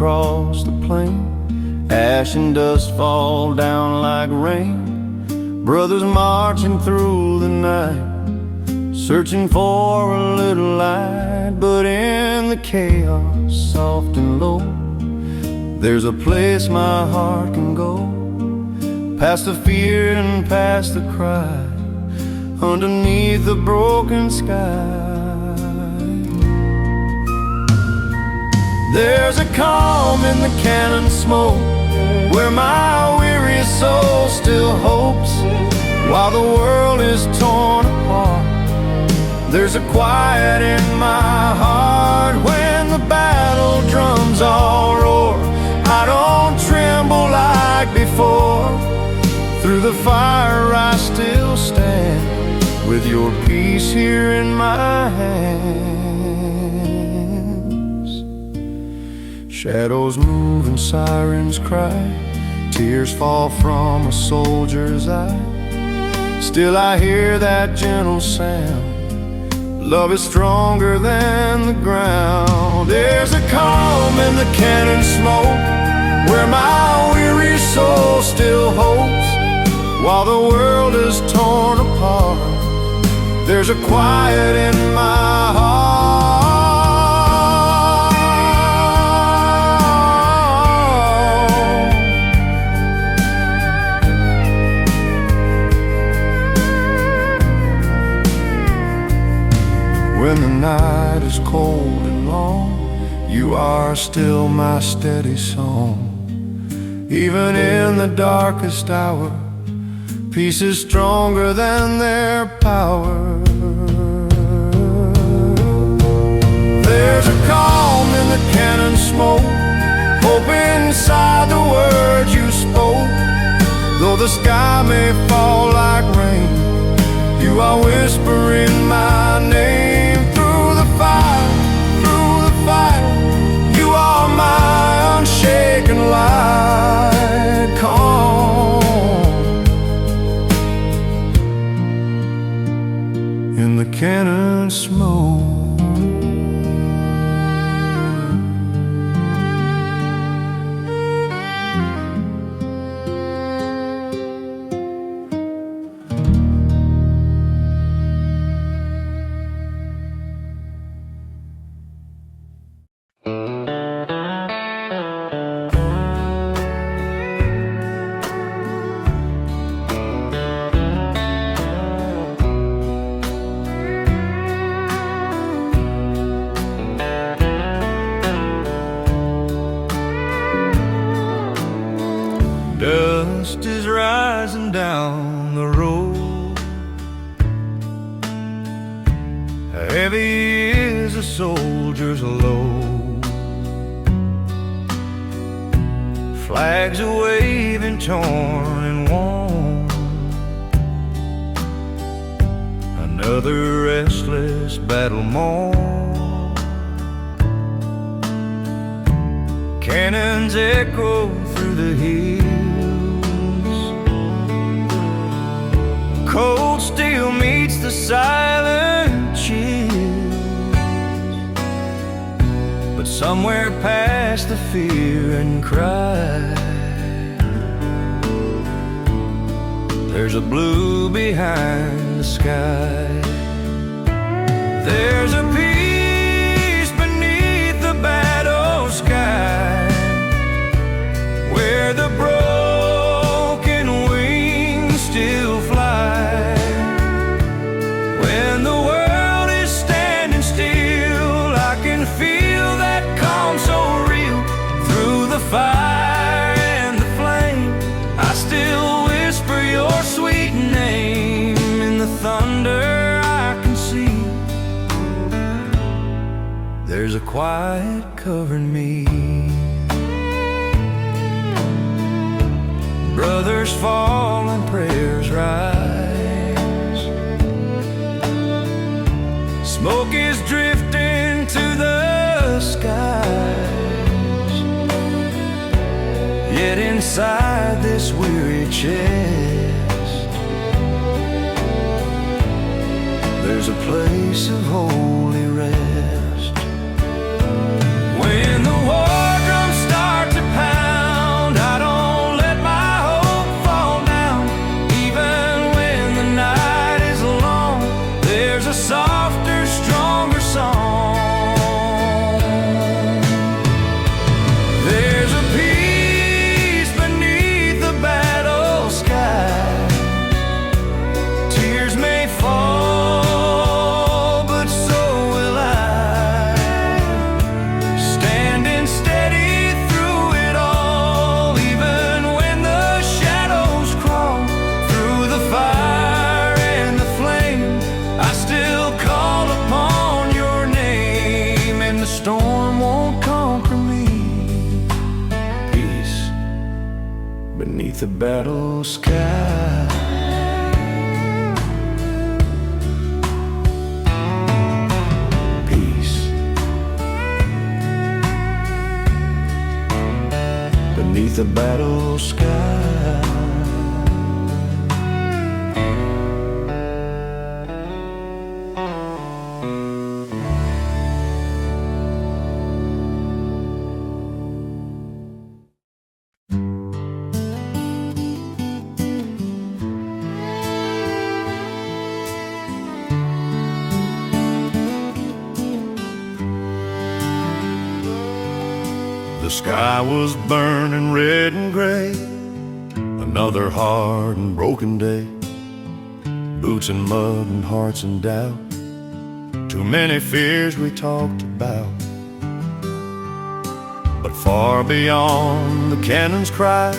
across the plain. Ash and dust fall down like rain. Brothers marching through the night, searching for a little light. But in the chaos, soft and low, there's a place my heart can go, past the fear and past the cry, underneath the broken sky. There's a calm in the cannon smoke, where my weary soul still hopes, while the world is torn apart. There's a quiet in my heart when the battle drums all roar. I don't tremble like before. Through the fire I still stand, with your peace here in my hands. Shadows move and sirens cry, tears fall from a soldier's eye. Still I hear that gentle sound, love is stronger than the ground. There's a calm in the cannon smoke, where my weary soul still hopes, while the world is torn apart. There's a quiet in my heart. When the night is cold and long, you are still my steady song. Even in the darkest hour, peace is stronger than their power. There's a calm in the cannon smoke, hope inside the words you spoke. Though the sky may fall like rain, you are whispering my name. Through the fire, you are my unshaken light. Calm in the cannon smoke. Dust is rising down the road, heavy is a soldier's load. Flags are waving, torn and worn, another restless battle morn. Cannons echo through the hills, cold steel meets the silent chills. But somewhere past the fear and cry, there's a blue behind the sky. There's a peace beneath the battle sky, where the broken wings still fly. When the world is standing still, I can feel that calm so real. Through the fire and the flame, I still whisper your sweet name. In the thunder I can see, there's a quiet covering me. Brothers fall and prayers rise, smoke is drifting to the skies. Yet inside this weary chest, there's a place of holy rest. When the war drums stop the battle sky. Peace beneath the battle sky. The sky was burning red and gray, another hard and broken day. Boots in mud and hearts in doubt, too many fears we talked about. But far beyond the cannon's cry,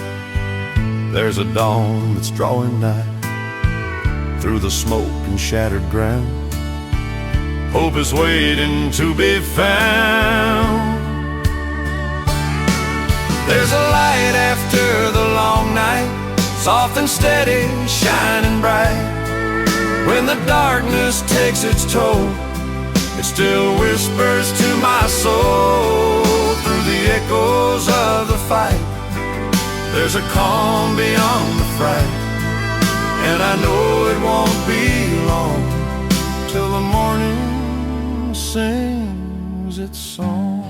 there's a dawn that's drawing nigh. Through the smoke and shattered ground, hope is waiting to be found. There's a light after the long night, soft and steady, shining bright. When the darkness takes its toll, it still whispers to my soul. Through the echoes of the fight, there's a calm beyond the fright, and I know it won't be long till the morning sings its song.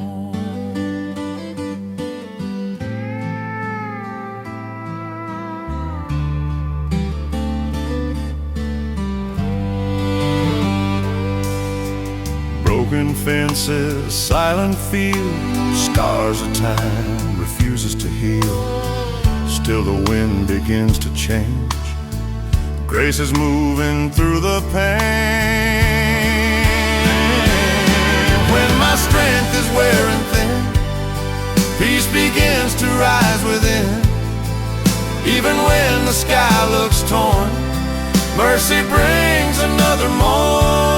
Broken fences, silent fields, scars of time refuses to heal. Still the wind begins to change, grace is moving through the pain. When my strength is wearing thin, peace begins to rise within. Even when the sky looks torn, mercy brings another morn.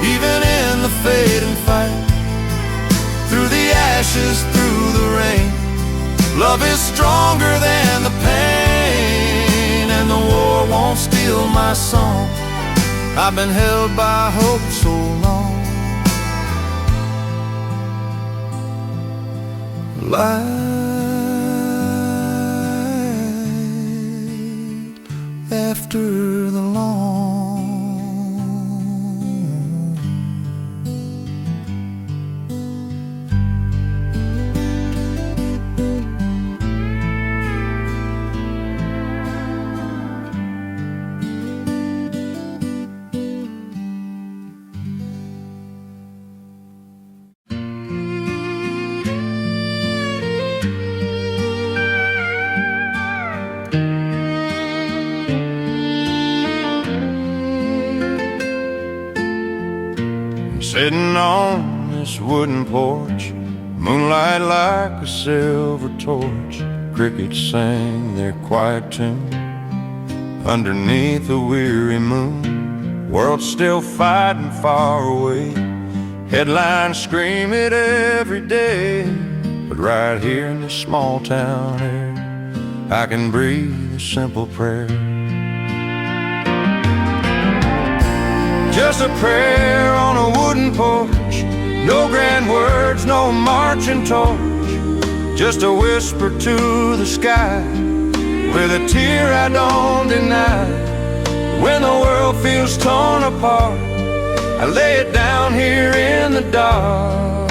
Even in the fading fight, through the ashes, through the rain, love is stronger than the pain, and the war won't steal my song. I've been held by hope so long. Light after the long. Sitting on this wooden porch, moonlight like a silver torch. Crickets sang their quiet tune underneath a weary moon. World still fighting far away, headlines scream it every day. But right here in this small town air, I can breathe a simple prayer. Just a prayer on a wooden porch, no grand words, no marching torch, just a whisper to the sky, with a tear I don't deny. When the world feels torn apart, I lay it down here in the dark,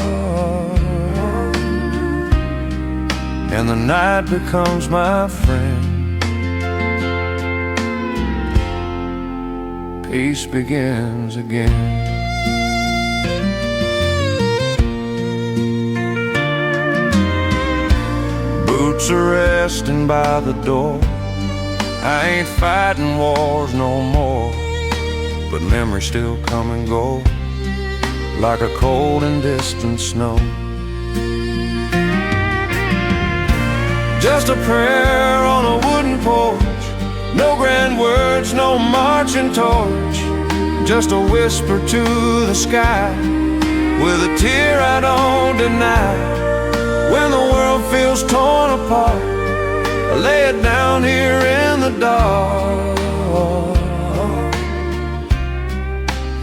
and the night becomes my friend. Peace begins again. Boots are resting by the door, I ain't fighting wars no more, but memories still come and go, like a cold and distant snow. Just a prayer on a wooden porch, no grand words, no marching torch, just a whisper to the sky, with a tear I don't deny. When the world feels torn apart, I lay it down here in the dark,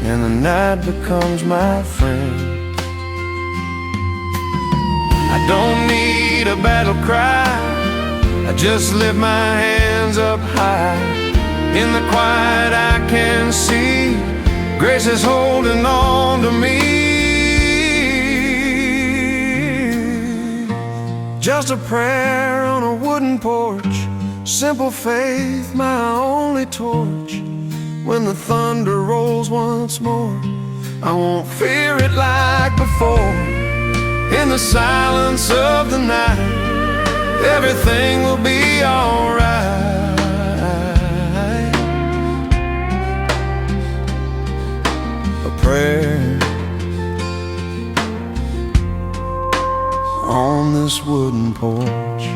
and the night becomes my friend. I don't need a battle cry, I just lift my hands up high. In the quiet I can see grace is holding on to me. Just a prayer on a wooden porch, simple faith my only torch. When the thunder rolls once more, I won't fear it like before. In the silence of the night, everything will be alright. A prayer on this wooden porch.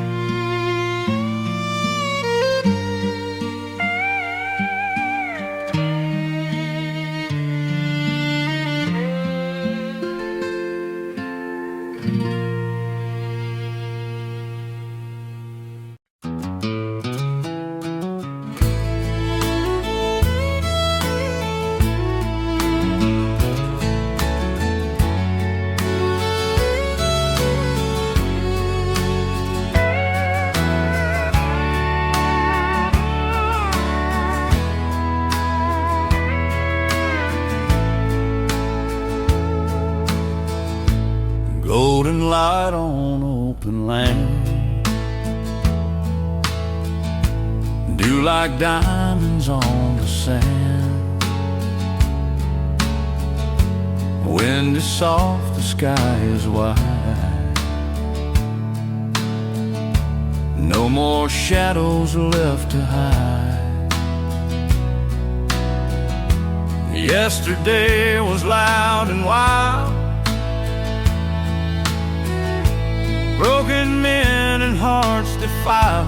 Golden light on open land, dew like diamonds on the sand. Wind is soft, the sky is wide. No more shadows left to hide. Yesterday was loud and wild, broken men and hearts defiled.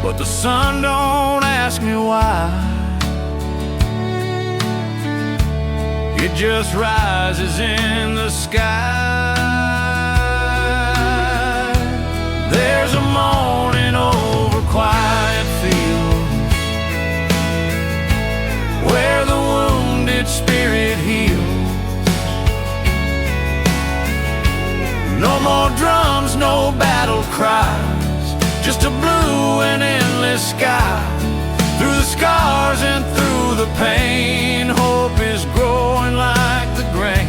But the sun don't ask me why, it just rises in the sky. There's a morning over quiet fields, where the wounded spirit heals. No more drums, no battle cries, just a blue and endless sky. Through the scars and through the pain, hope is growing like the grain,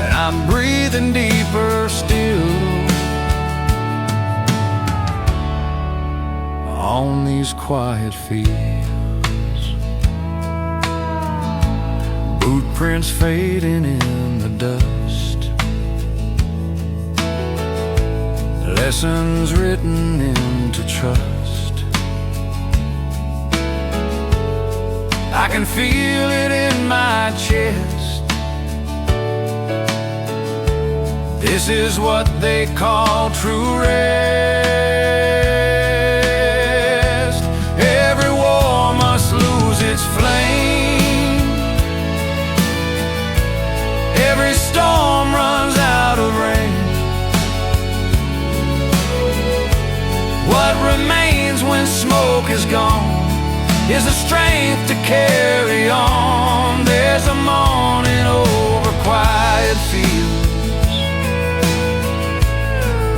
and I'm breathing deeper still. On these quiet fields, boot prints fading in the dust, lessons written into trust. I can feel it in my chest. This is what they call true rest. Every war must lose its flame, every storm runs out of rain. What remains when smoke is gone is the strength to carry on. There's a morning over quiet fields,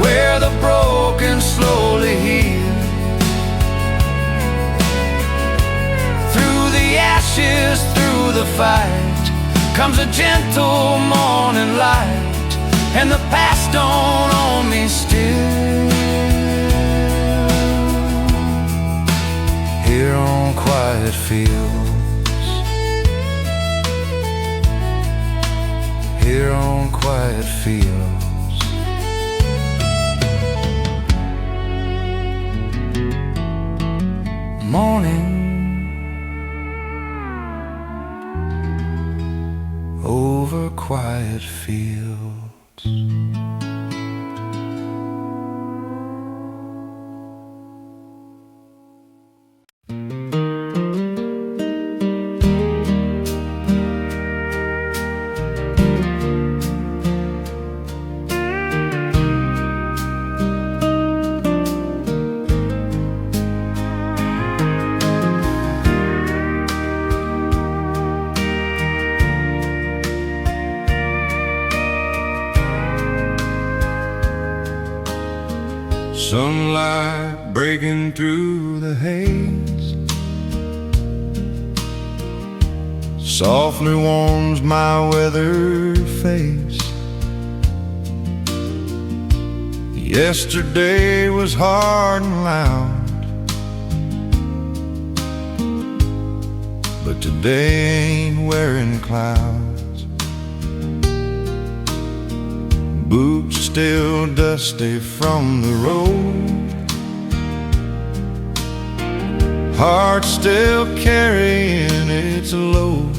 where the broken slowly heal. Through the ashes, through the fight, comes a gentle morning light, and the past don't own me still. Here on quiet fields, here on quiet fields, morning over quiet fields. light breaking through the haze softly warms my weathered face. Yesterday was hard and loud, but today ain't wearing clouds. Boots still dusty from the road, heart still carrying its load.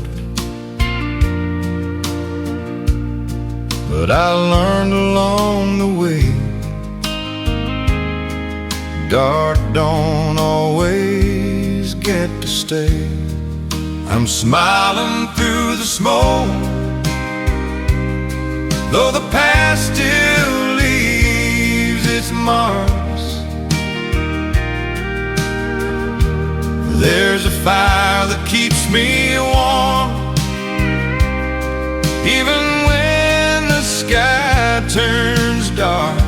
But I learned along the way, dark don't always get to stay. I'm smiling through the smoke, though the past still leaves its marks. There's a fire that keeps me warm, even when the sky turns dark.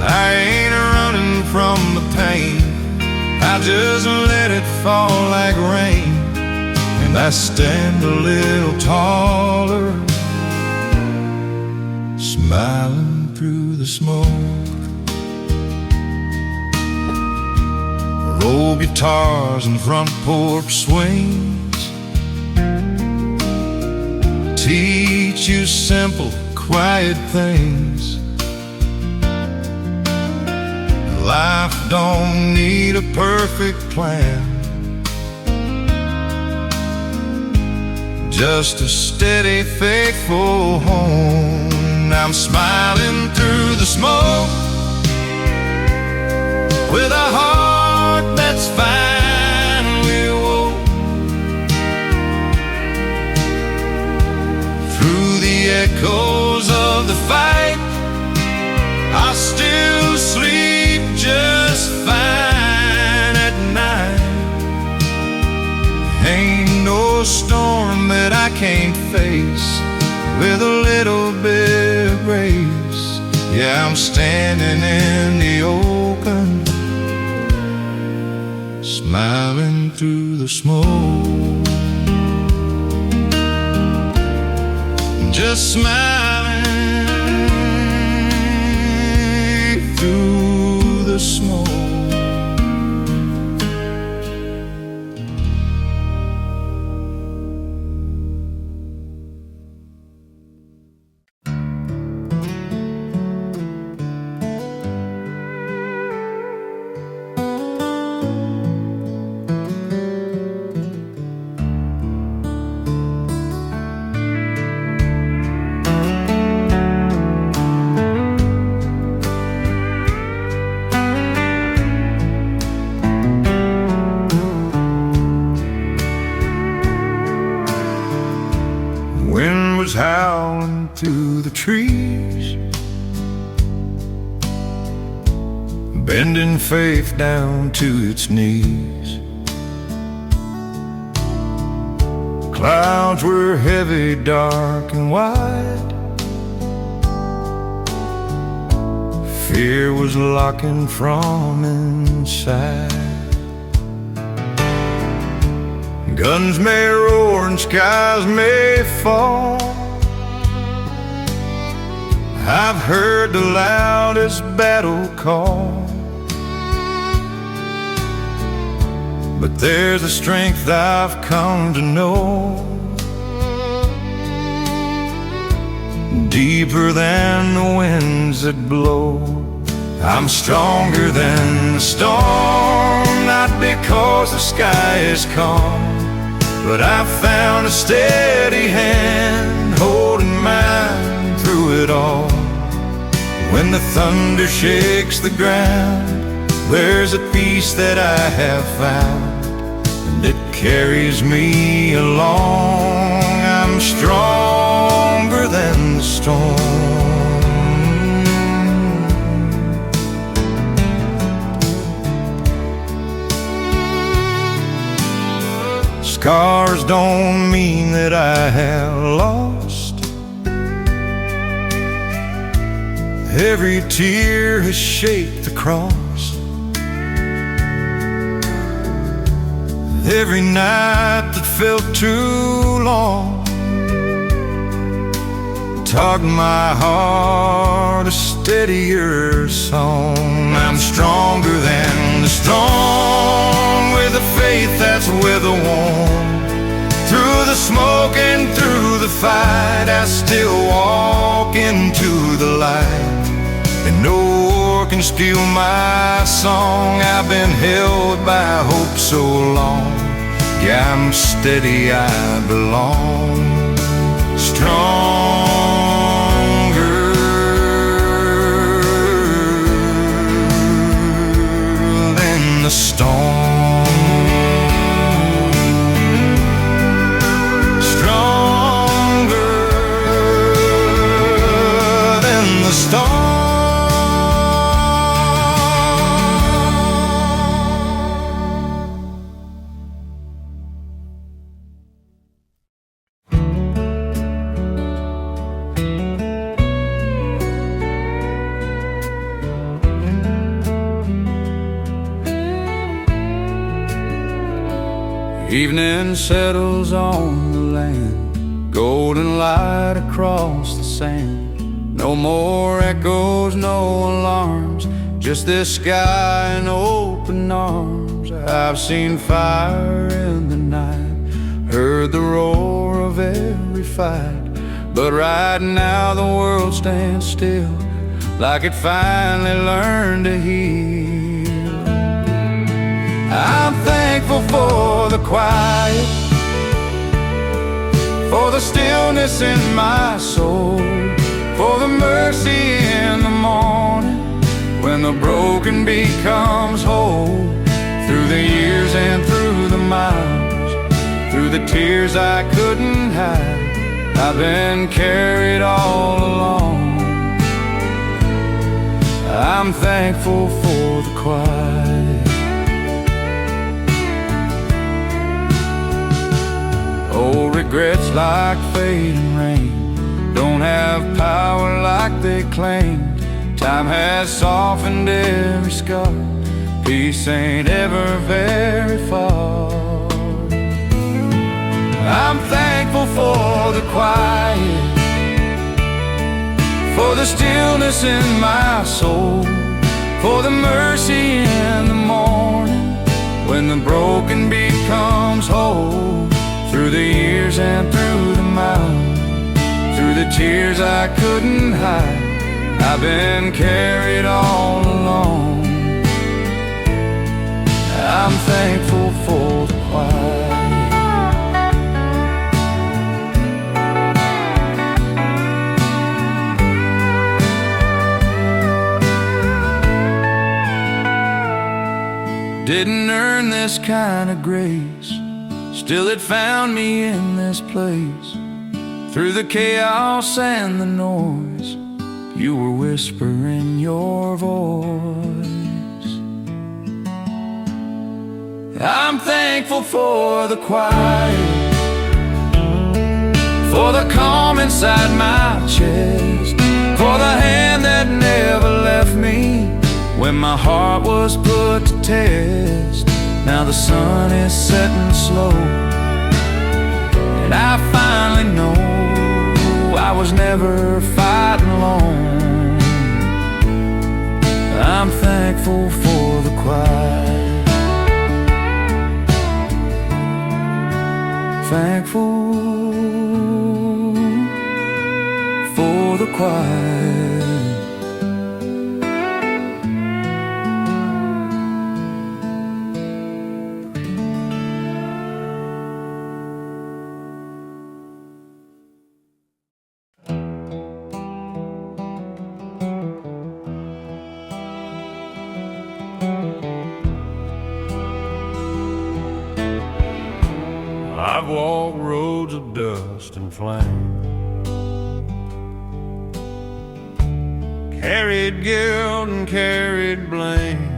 I ain't running from the pain, I just let it fall like rain. And I stand a little taller, smiling through the smoke. Old guitars and front porch swings teach you simple, quiet things. Life don't need a perfect plan, just a steady, faithful home. I'm smiling through the smoke with a heart that's finally woke. Through the echoes of the fight, I still sleep just fine at night. Ain't no storm that I can't face with a little bit of grace. Yeah, I'm standing in the open, smiling through the smoke. Just smiling through the smoke. Wind was howling through the trees, bending faith down to its knees. Clouds were heavy, dark and wide. Fear was locking from inside. Guns may roar and skies may fall. I've heard the loudest battle call, but there's a strength I've come to know, deeper than the winds that blow. I'm stronger than the storm, not because the sky is calm, but I've found a steady hand holding mine through it all. When the thunder shakes the ground, there's a peace that I have found, and it carries me along. I'm stronger than the storm. Scars don't mean that I have lost. Every tear has shaped the cross. Every night that felt too long taught my heart a steadier song. I'm stronger than the strong, with a faith that's weather-worn. Through the smoke and through the fight, I still walk into the light, and no war can steal my song. I've been held by hope so long. Yeah, I'm steady, I belong. Stronger than the storm. Evening settles on the land, golden light across the sand. No more echoes, no alarms, just this sky and open arms. I've seen fire in the night, heard the roar of every fight, but right now the world stands still, like it finally learned to heal. I'm thankful for the quiet, for the stillness in my soul, for the mercy in the morning, when the broken becomes whole. Through the years and through the miles, through the tears I couldn't hide, I've been carried all along. I'm thankful for the quiet. Old regrets like fading rain don't have power like they claimed. Time has softened every scar, peace ain't ever very far. I'm thankful for the quiet, for the stillness in my soul, for the mercy in the morning, when the broken becomes whole. Through the years and through the miles, through the tears I couldn't hide, I've been carried all along. I'm thankful for the quiet. Didn't earn this kind of grace, still it found me in this place. Through the chaos and the noise, you were whispering your voice. I'm thankful for the quiet, for the calm inside my chest, for the hand that never left me when my heart was put to test. Now the sun is setting slow, and I finally know I was never fighting alone. I'm thankful for the quiet, thankful for the quiet. I've walked roads of dust and flame, carried guilt and carried blame,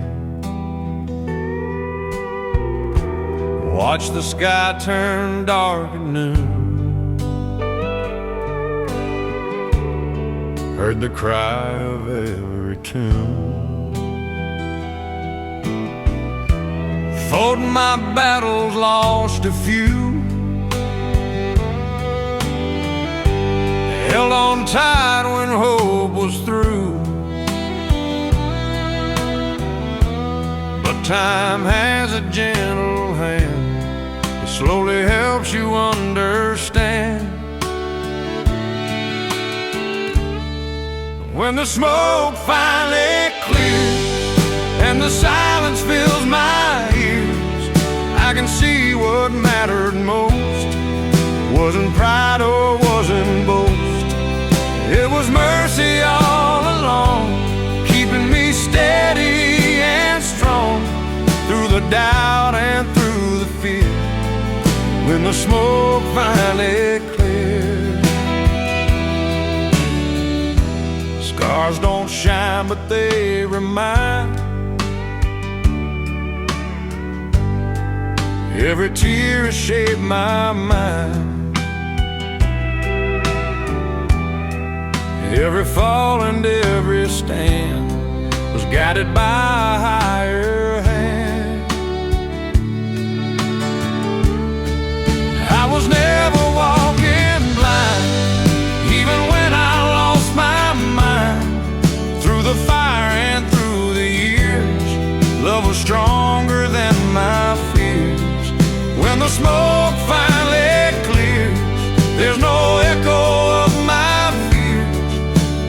watched the sky turn dark at noon. heard the cry of every tune. Fought my battles, lost a few, held on tight when hope was through. But time has a gentle hand, it slowly helps you understand. When the smoke finally clears and the silence fills my ears, I can see what mattered most. Wasn't pride or wasn't boast, it was mercy all along, keeping me steady and strong through the doubt and through the fear. When the smoke finally cleared, scars don't shine, but they remind. Every tear has shaped my mind. Every fall and every stand was guided by a higher hand. I was never walking blind, even when I lost my mind. Through the fire and through the years, love was stronger than my fears. When the smoke finally clears, there's no echo of my fears,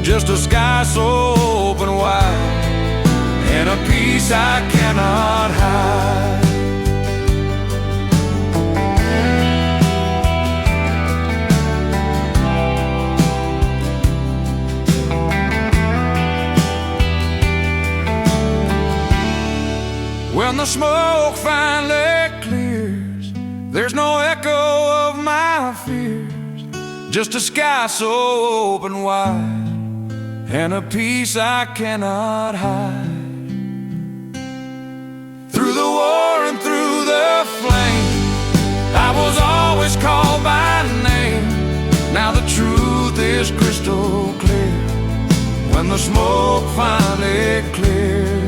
just a sky so open wide and a peace I cannot hide. When the smoke finally clears, there's no echo of my fears, just a sky so open wide and a peace I cannot hide. Through the war and through the flame, I was always called by name. Now the truth is crystal clear when the smoke finally clears.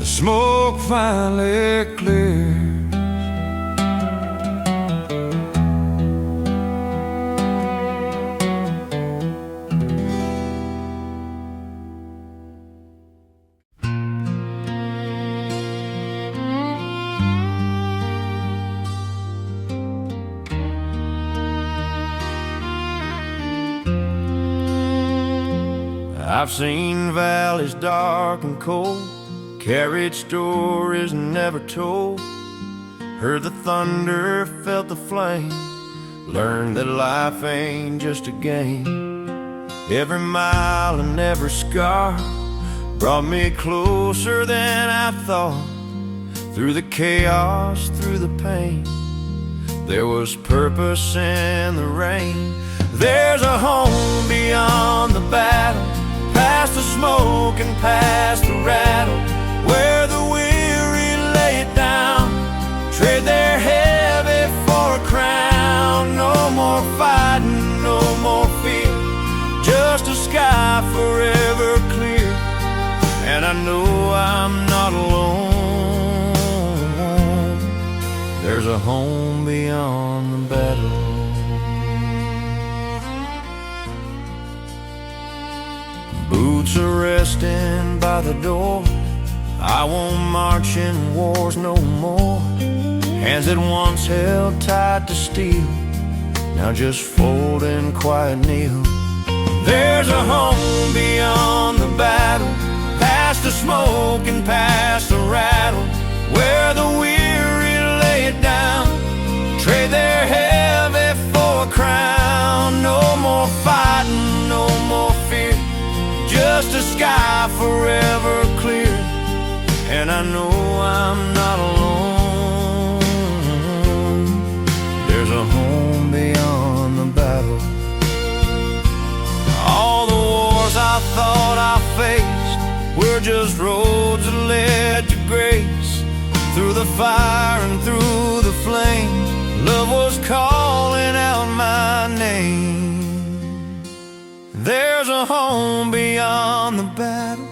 Smoke finally clears. I've seen valleys dark and cold, carried stories never told, heard the thunder, felt the flame, learned that life ain't just a game. Every mile and every scar brought me closer than I thought. Through the chaos, through the pain, there was purpose in the rain. There's a home beyond the battle, past the smoke and past the rattle, where the weary lay it down, trade their heavy for a crown. No more fighting, no more fear, just a sky forever clear. And I know I'm not alone, there's a home beyond the battle. Boots are resting by the door, I won't march in wars no more. Hands that once held tight to steel, now just fold in quiet kneel. There's a home beyond the battle, past the smoke and past the rattle, where the weary lay it down, trade their heavy for a crown. No more fighting, no more fear, just a sky forever clear. And I know I'm not alone, there's a home beyond the battle. All the wars I thought I faced were just roads that led to grace. Through the fire and through the flame. Love was calling out my name. There's a home beyond the battle,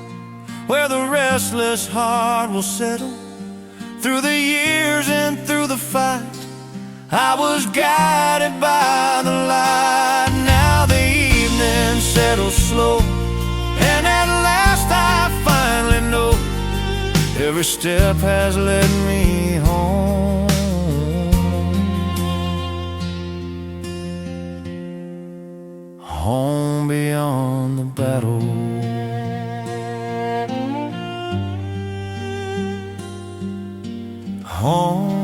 where the restless heart will settle. Through the years and through the fight, I was guided by the light. Now the evening settles slow, and at last I finally know every step has led me home. Home beyond the battle. Home